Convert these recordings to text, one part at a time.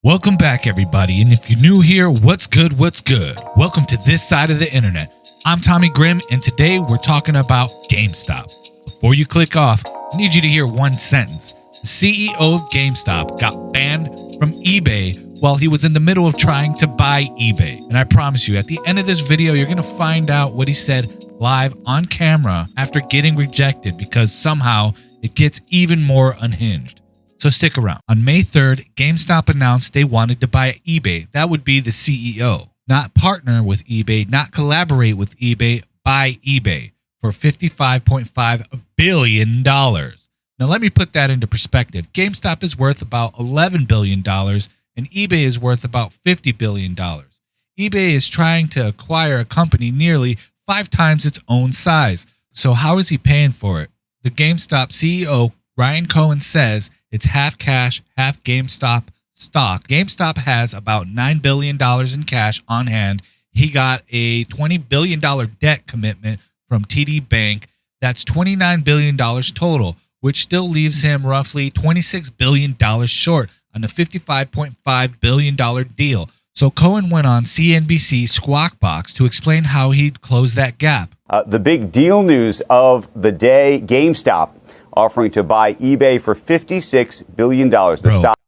Welcome back, everybody. And if you're new here, what's good? What's good? Welcome to this side of the internet. I'm Tommy Grimm, and today we're talking about GameStop. Before you click off, I need you to hear one sentence. The CEO of GameStop got banned from eBay while he was in the middle of trying to buy eBay. And I promise you, at the end of this video, you're going to find out what he said live on camera after getting rejected, because somehow it gets even more unhinged. So stick around. On May 3rd, GameStop announced they wanted to buy eBay. That would be the CEO. Not partner with eBay, not collaborate with eBay, buy eBay for $55.5 billion. Now let me put that into perspective. GameStop is worth about $11 billion and eBay is worth about $50 billion. eBay is trying to acquire a company nearly 5 times its own size. So how is he paying for it? The GameStop CEO, Ryan Cohen, says it's half cash, half GameStop stock. GameStop has about $9 billion in cash on hand. He got a $20 billion debt commitment from TD Bank. That's $29 billion total, which still leaves him roughly $26 billion short on a $55.5 billion deal. So Cohen went on CNBC Squawk Box to explain how he'd close that gap. The big deal news of the day, GameStop offering to buy eBay for $56 billion.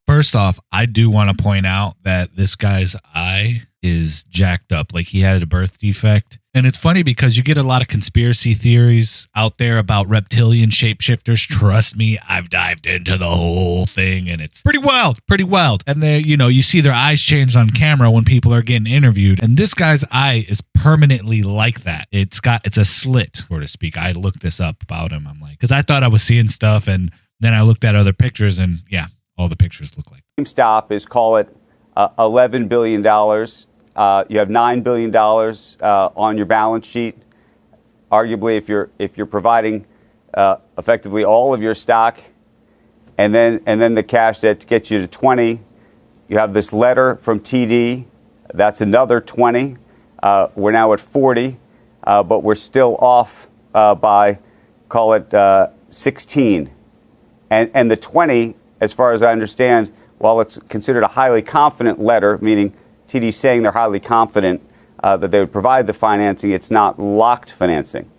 First off, I do want to point out that this guy's eye is jacked up, like he had a birth defect. And it's funny because you get a lot of conspiracy theories out there about reptilian shapeshifters. Trust me, I've dived into the whole thing and it's pretty wild. And they, you see their eyes change on camera when people are getting interviewed. And this guy's eye is permanently like that. It's a slit, so to speak. I looked this up about him. I'm like, because I thought I was seeing stuff, and then I looked at other pictures, and yeah, all the pictures look like GameStop is, call it $11 billion. You have $9 billion on your balance sheet. Arguably, if you're providing effectively all of your stock, and then the cash that gets you to 20, you have this letter from TD. That's another 20. We're now at 40, but we're still off by, call it 16, and the 20. As far as I understand, while it's considered a highly confident letter, meaning TD saying they're highly confident that they would provide the financing, it's not locked financing.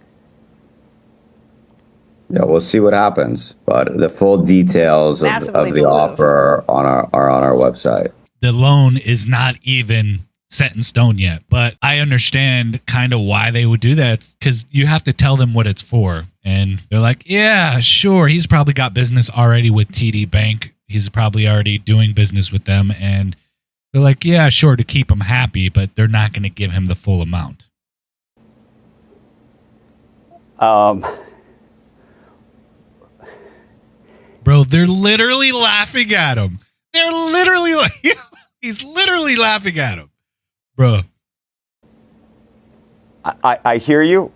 Yeah, we'll see what happens. But the full details of the offer are on our website. The loan is not even set in stone yet, but I understand kind of why they would do that, because you have to tell them what it's for. And they're like, yeah, sure. He's probably got business already with TD Bank. He's probably already doing business with them. And they're like, yeah, sure, to keep him happy, but they're not going to give him the full amount. Bro, they're literally laughing at him. They're literally like, he's literally laughing at him. Bro. I hear you.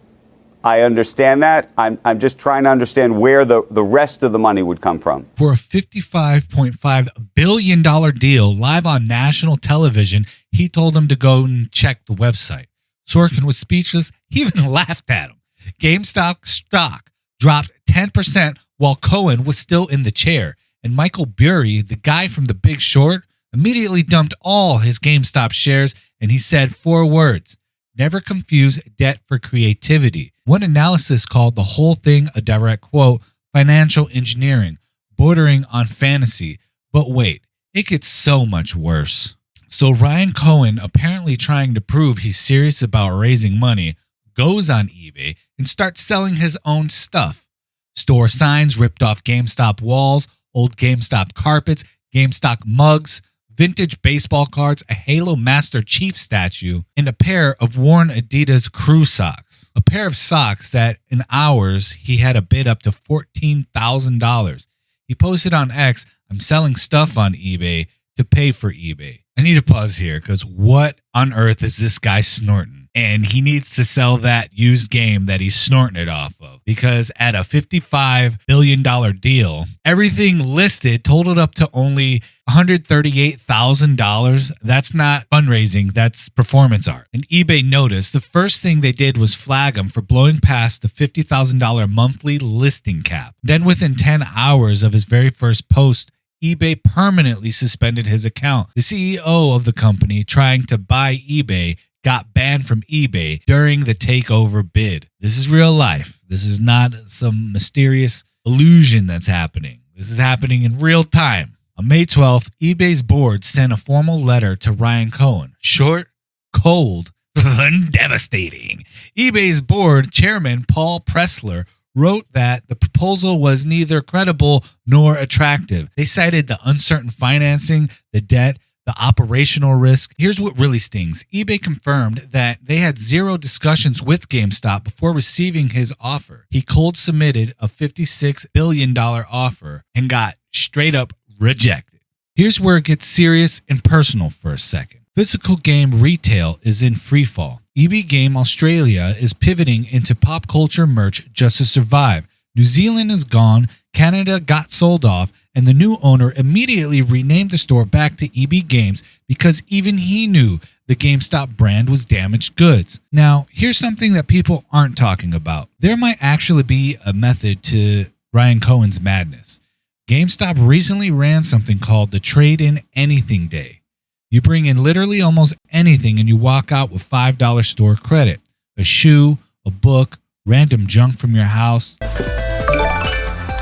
I understand that. I'm just trying to understand where the rest of the money would come from. For a $55.5 billion deal live on national television, he told him to go and check the website. Sorkin was speechless. He even laughed at him. GameStop stock dropped 10% while Cohen was still in the chair. And Michael Burry, the guy from The Big Short, immediately dumped all his GameStop shares, and he said 4 words: never confuse debt for creativity. One analysis called the whole thing, a direct quote, financial engineering, bordering on fantasy. But wait, it gets so much worse. So Ryan Cohen, apparently trying to prove he's serious about raising money, goes on eBay and starts selling his own stuff. Store signs, ripped off GameStop walls, old GameStop carpets, GameStop mugs, vintage baseball cards, a Halo Master Chief statue, and a pair of worn Adidas crew socks. A pair of socks that in hours he had a bid up to $14,000. He posted on X, "I'm selling stuff on eBay to pay for eBay." I need to pause here because what on earth is this guy snorting? And he needs to sell that used game that he's snorting it off of, because at a $55 billion deal, everything listed totaled up to only $138,000. That's not fundraising, that's performance art. And eBay noticed the first thing they did was flag him for blowing past the $50,000 monthly listing cap. Then within 10 hours of his very first post, eBay permanently suspended his account. The CEO of the company trying to buy eBay got banned from eBay during the takeover bid. This is real life. This is not some mysterious illusion that's happening. This is happening in real time. On May 12th, eBay's board sent a formal letter to Ryan Cohen. Short, cold, and devastating. eBay's board chairman, Paul Pressler, wrote that the proposal was neither credible nor attractive. They cited the uncertain financing, the debt, the operational risk. Here's what really stings. eBay confirmed that they had zero discussions with GameStop before receiving his offer. He cold submitted a $56 billion offer and got straight up rejected. Here's where it gets serious and personal for a second. Physical game retail is in freefall. EB Game Australia is pivoting into pop culture merch just to survive. New Zealand is gone, Canada got sold off, and the new owner immediately renamed the store back to EB Games because even he knew the GameStop brand was damaged goods. Now, here's something that people aren't talking about. There might actually be a method to Ryan Cohen's madness. GameStop recently ran something called the Trade in Anything Day. You bring in literally almost anything and you walk out with $5 store credit. A shoe, a book, random junk from your house.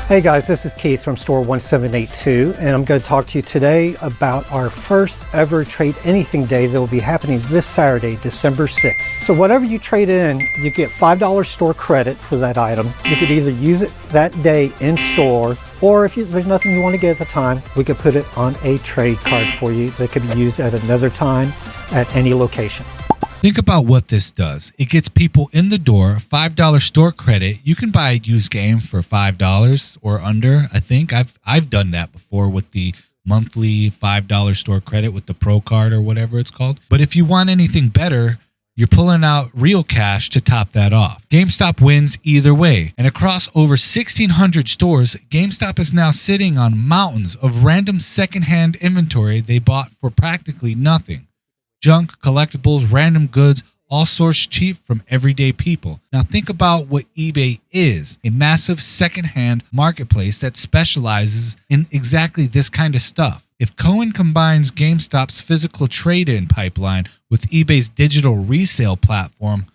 Hey guys, this is Keith from Store 1782, and I'm going to talk to you today about our first ever Trade Anything Day that will be happening this Saturday, December 6th. So whatever you trade in, you get $5 store credit for that item. You could either use it that day in store, or if there's nothing you want to get at the time, we could put it on a trade card for you that could be used at another time at any location. Think about what this does. It gets people in the door, $5 store credit. You can buy a used game for $5 or under. I think I've done that before with the monthly $5 store credit with the Pro Card or whatever it's called. But if you want anything better, you're pulling out real cash to top that off. GameStop wins either way. And across over 1,600 stores, GameStop is now sitting on mountains of random secondhand inventory they bought for practically nothing. Junk, collectibles, random goods, all sourced cheap from everyday people. Now think about what eBay is, a massive secondhand marketplace that specializes in exactly this kind of stuff. If Cohen combines GameStop's physical trade-in pipeline with eBay's digital resale platform,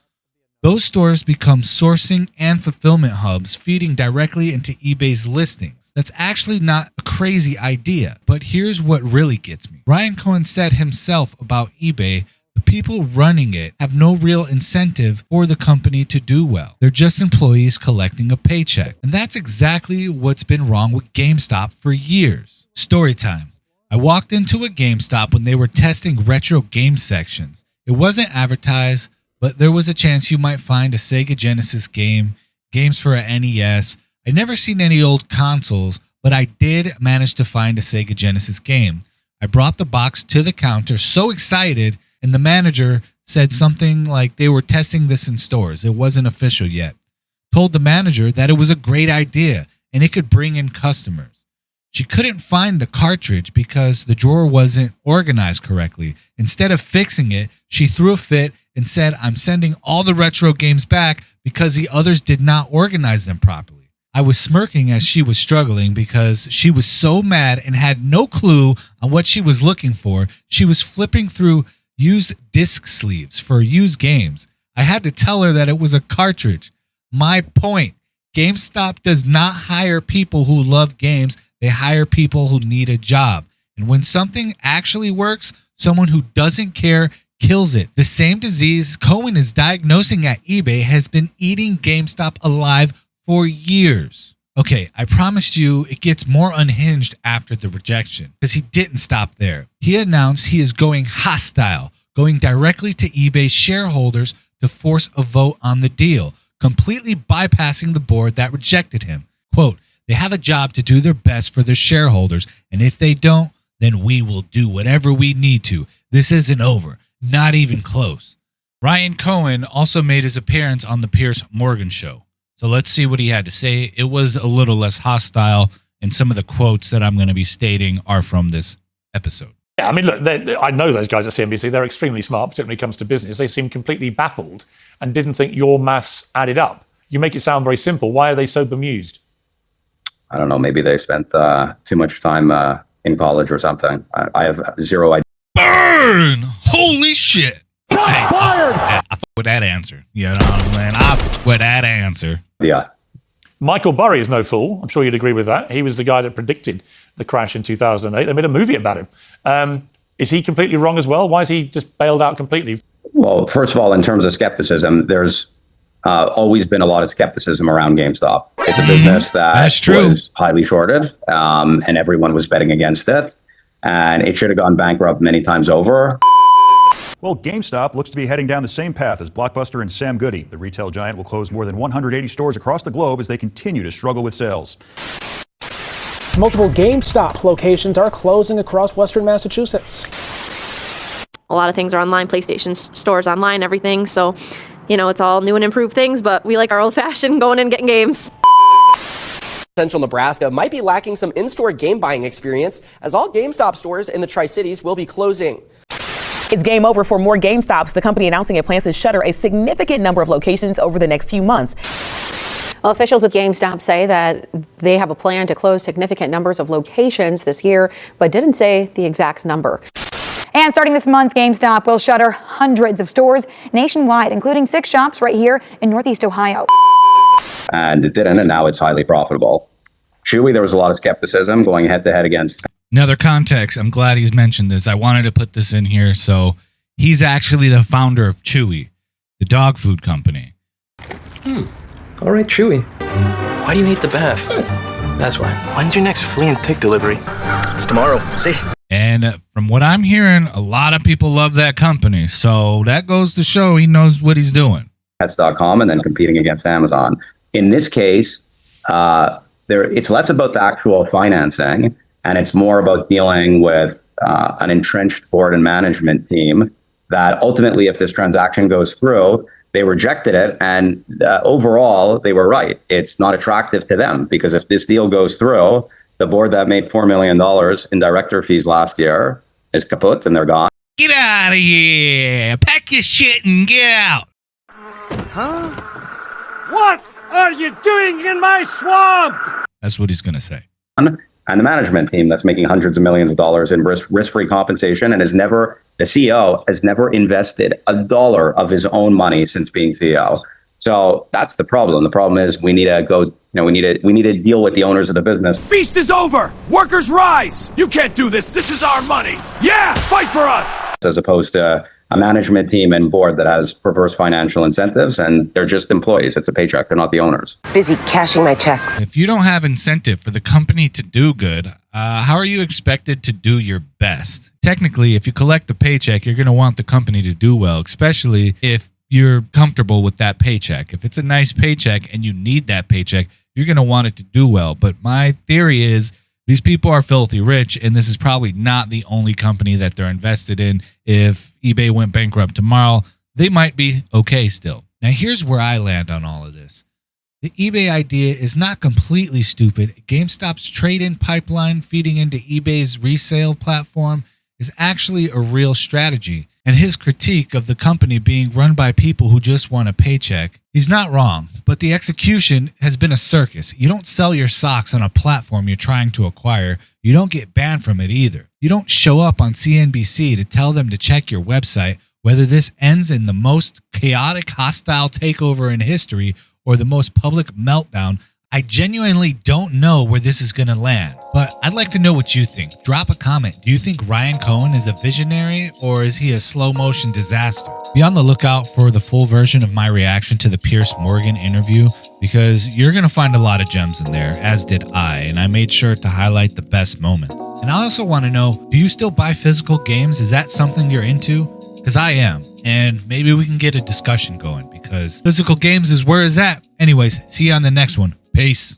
those stores become sourcing and fulfillment hubs feeding directly into eBay's listings. That's actually not a crazy idea, but here's what really gets me. Ryan Cohen said himself about eBay, the people running it have no real incentive for the company to do well. They're just employees collecting a paycheck. And that's exactly what's been wrong with GameStop for years. Story time. I walked into a GameStop when they were testing retro game sections. It wasn't advertised, but there was a chance you might find a Sega Genesis game, games for an NES. I'd never seen any old consoles, but I did manage to find a Sega Genesis game. I brought the box to the counter, so excited, and the manager said something like they were testing this in stores. It wasn't official yet. Told the manager that it was a great idea and it could bring in customers. She couldn't find the cartridge because the drawer wasn't organized correctly. Instead of fixing it, she threw a fit and said, "I'm sending all the retro games back because the others did not organize them properly." I was smirking as she was struggling because she was so mad and had no clue on what she was looking for. She was flipping through used disc sleeves for used games. I had to tell her that it was a cartridge. My point, GameStop does not hire people who love games. They hire people who need a job. And when something actually works, someone who doesn't care kills it. The same disease Cohen is diagnosing at eBay has been eating GameStop alive for years. Okay, I promised you it gets more unhinged after the rejection, because he didn't stop there. He announced he is going hostile, going directly to eBay shareholders to force a vote on the deal, completely bypassing the board that rejected him. Quote, "They have a job to do their best for their shareholders, and if they don't, then we will do whatever we need to. This isn't over, not even close." Ryan Cohen also made his appearance on the Piers Morgan show. So let's see what he had to say. It was a little less hostile, and some of the quotes that I'm going to be stating are from this episode. Yeah, I mean, look, I know those guys at CNBC. They're extremely smart, particularly when it comes to business. They seem completely baffled and didn't think your maths added up. You make it sound very simple. Why are they so bemused? I don't know. Maybe they spent too much time in college or something. I have zero idea. Burn! Holy shit! Fired! I fuck with that answer. You know what I'm saying? I fuck with that answer. Yeah. Michael Burry is no fool. I'm sure you'd agree with that. He was the guy that predicted the crash in 2008. They made a movie about him. Is he completely wrong as well? Why is he just bailed out completely? Well, first of all, in terms of skepticism, there's always been a lot of skepticism around GameStop. It's a business that was highly shorted, and everyone was betting against it. And it should have gone bankrupt many times over. Well, GameStop looks to be heading down the same path as Blockbuster and Sam Goody. The retail giant will close more than 180 stores across the globe as they continue to struggle with sales. Multiple GameStop locations are closing across Western Massachusetts. A lot of things are online, PlayStation stores online, everything. So, you know, it's all new and improved things, but we like our old-fashioned going in and getting games. Central Nebraska might be lacking some in-store game buying experience, as all GameStop stores in the Tri-Cities will be closing. It's game over for more GameStops. The company announcing it plans to shutter a significant number of locations over the next few months. Well, officials with GameStop say that they have a plan to close significant numbers of locations this year, but didn't say the exact number. And starting this month, GameStop will shutter hundreds of stores nationwide, including 6 shops right here in Northeast Ohio. And it didn't, and now it's highly profitable. Chewy, there was a lot of skepticism going head-to-head against. Another context, I'm glad he's mentioned this. I wanted to put this in here. So he's actually the founder of Chewy, the dog food company. All right, Chewy. Why do you hate the bath? That's why. When's your next flea and tick delivery? It's tomorrow. See? And from what I'm hearing, a lot of people love that company. So that goes to show he knows what he's doing. Pets.com and then competing against Amazon. In this case, it's less about the actual financing, and it's more about dealing with an entrenched board and management team that ultimately, if this transaction goes through, they rejected it. And overall, they were right. It's not attractive to them because if this deal goes through, the board that made $4 million in director fees last year is kaput and they're gone. Get out of here. Pack your shit and get out. Huh? What are you doing in my swamp? That's what he's going to say. And the management team that's making hundreds of millions of dollars in risk-free compensation and the CEO has never invested a dollar of his own money since being CEO. So that's the problem. The problem is we need to deal with the owners of the business. Feast is over. Workers rise. You can't do this. This is our money. Yeah, fight for us. As opposed to a management team and board that has perverse financial incentives and they're just employees. It's a paycheck. They're not the owners. Busy cashing my checks. If you don't have incentive for the company to do good, how are you expected to do your best? Technically, if you collect the paycheck, you're going to want the company to do well, especially if you're comfortable with that paycheck. If it's a nice paycheck and you need that paycheck, you're going to want it to do well. But my theory is these people are filthy rich, and this is probably not the only company that they're invested in. If eBay went bankrupt tomorrow, they might be okay still. Now, here's where I land on all of this. The eBay idea is not completely stupid. GameStop's trade-in pipeline feeding into eBay's resale platform is actually a real strategy. And his critique of the company being run by people who just want a paycheck, he's not wrong, but the execution has been a circus. You don't sell your socks on a platform you're trying to acquire. You don't get banned from it either. You don't show up on CNBC to tell them to check your website, whether this ends in the most chaotic, hostile takeover in history or the most public meltdown. I genuinely don't know where this is going to land, but I'd like to know what you think. Drop a comment. Do you think Ryan Cohen is a visionary or is he a slow motion disaster? Be on the lookout for the full version of my reaction to the Piers Morgan interview because you're going to find a lot of gems in there, as did I, and I made sure to highlight the best moments. And I also want to know, do you still buy physical games? Is that something you're into? Because I am, and maybe we can get a discussion going because physical games is where it's at. Anyways, see you on the next one. Peace.